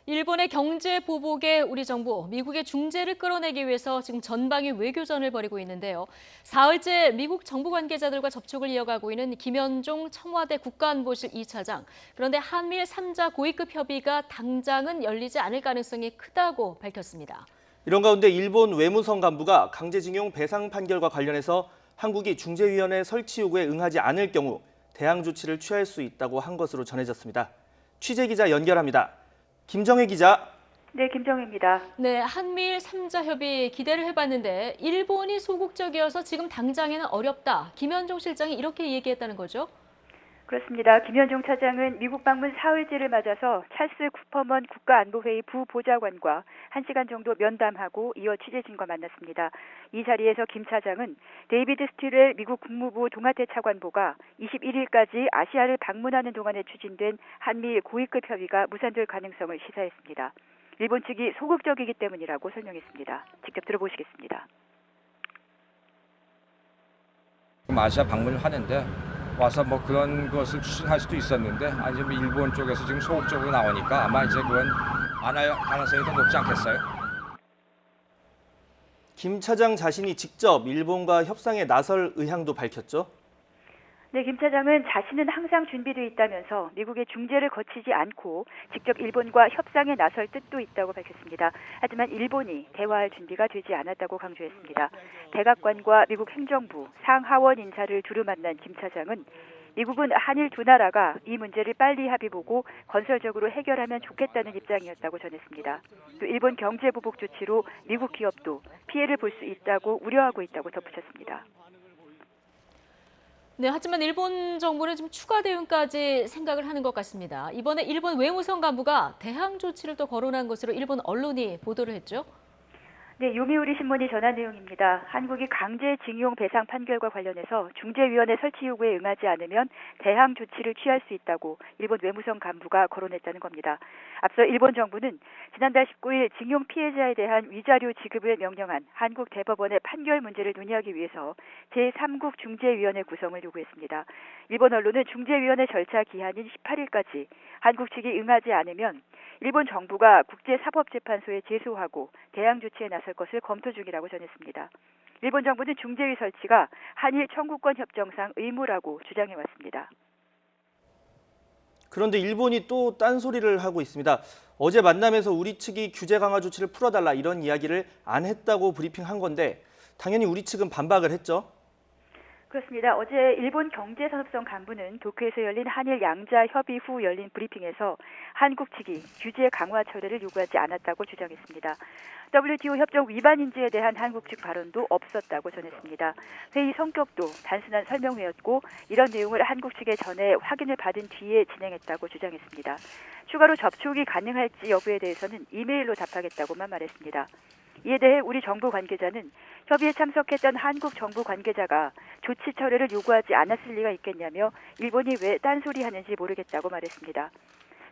일본의 경제 보복에 우리 정부, 미국의 중재를 끌어내기 위해서 지금 전방위 외교전을 벌이고 있는데요. 사흘째 미국 정부 관계자들과 접촉을 이어가고 있는 김현종 청와대 국가안보실 2차장. 그런데 한미일 3자 고위급 협의가 당장은 열리지 않을 가능성이 크다고 밝혔습니다. 이런 가운데 일본 외무성 간부가 강제징용 배상 판결과 관련해서 한국이 중재위원회 설치 요구에 응하지 않을 경우 대항 조치를 취할 수 있다고 한 것으로 전해졌습니다. 취재 기자 연결합니다. 김정혜 기자. 네, 김정혜입니다. 네, 한미일 3자 협의 기대를 해봤는데 일본이 소극적이어서 지금 당장에는 어렵다. 김현종 실장이 이렇게 얘기했다는 거죠? 그렇습니다. 김현종 차장은 미국 방문 사흘째를 맞아서 찰스 쿠퍼먼 국가안보회의 부보좌관과 1시간 정도 면담하고 이어 취재진과 만났습니다. 이 자리에서 김 차장은 데이비드 스틸웰 미국 국무부 동아태 차관보가 21일까지 아시아를 방문하는 동안에 추진된 한미일 고위급 협의가 무산될 가능성을 시사했습니다. 일본 측이 소극적이기 때문이라고 설명했습니다. 직접 들어보시겠습니다. 아시아 방문을 하는데 와서 뭐 그런 것을 추진할 수도 있었는데 지금 일본 쪽에서 지금 소극적으로 나오니까 아마 이제 그건 안 할 가능성이 더 높지 않겠어요? 김 차장 자신이 직접 일본과 협상에 나설 의향도 밝혔죠. 네, 김 차장은 자신은 항상 준비되어 있다면서 미국의 중재를 거치지 않고 직접 일본과 협상에 나설 뜻도 있다고 밝혔습니다. 하지만 일본이 대화할 준비가 되지 않았다고 강조했습니다. 백악관과 미국 행정부, 상하원 인사를 두루 만난 김 차장은 미국은 한일 두 나라가 이 문제를 빨리 합의보고 건설적으로 해결하면 좋겠다는 입장이었다고 전했습니다. 또 일본 경제 보복 조치로 미국 기업도 피해를 볼 수 있다고 우려하고 있다고 덧붙였습니다. 네, 하지만 일본 정부는 지금 추가 대응까지 생각을 하는 것 같습니다. 이번에 일본 외무성 간부가 대항 조치를 또 거론한 것으로 일본 언론이 보도를 했죠. 네, 요미우리 신문이 전한 내용입니다. 한국이 강제징용 배상 판결과 관련해서 중재위원회 설치 요구에 응하지 않으면 대항 조치를 취할 수 있다고 일본 외무성 간부가 거론했다는 겁니다. 앞서 일본 정부는 지난달 19일 징용 피해자에 대한 위자료 지급을 명령한 한국 대법원의 판결 문제를 논의하기 위해서 제3국 중재위원회 구성을 요구했습니다. 일본 언론은 중재위원회 절차 기한인 18일까지 한국 측이 응하지 않으면 일본 정부가 국제사법재판소에 제소하고 대항 조치에 나설 것을 검토 중이라고 전했습니다. 일본 정부는 중재위 설치가 한일 청구권 협정상 의무라고 주장해왔습니다. 그런데 일본이 또 딴소리를 하고 있습니다. 어제 만남에서 우리 측이 규제 강화 조치를 풀어달라 이런 이야기를 안 했다고 브리핑한 건데 당연히 우리 측은 반박을 했죠. 그렇습니다. 어제 일본 경제산업성 간부는 도쿄에서 열린 한일 양자 협의 후 열린 브리핑에서 한국 측이 규제 강화 철회를 요구하지 않았다고 주장했습니다. WTO 협정 위반 인지에 대한 한국 측 발언도 없었다고 전했습니다. 회의 성격도 단순한 설명회였고 이런 내용을 한국 측에 전해 확인을 받은 뒤에 진행했다고 주장했습니다. 추가로 접촉이 가능할지 여부에 대해서는 이메일로 답하겠다고만 말했습니다. 이에 대해 우리 정부 관계자는 협의에 참석했던 한국 정부 관계자가 조치 철회를 요구하지 않았을 리가 있겠냐며 일본이 왜 딴소리하는지 모르겠다고 말했습니다.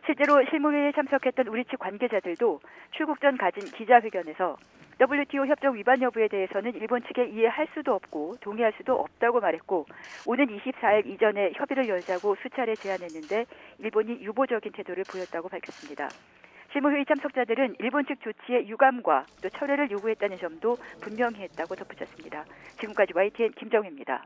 실제로 실무회의에 참석했던 우리 측 관계자들도 출국 전 가진 기자회견에서 WTO 협정 위반 여부에 대해서는 일본 측에 이해할 수도 없고 동의할 수도 없다고 말했고 오는 24일 이전에 협의를 열자고 수차례 제안했는데 일본이 유보적인 태도를 보였다고 밝혔습니다. 실무회의 참석자들은 일본 측 조치의 유감과 또 철회를 요구했다는 점도 분명히 했다고 덧붙였습니다. 지금까지 YTN 김정혜입니다.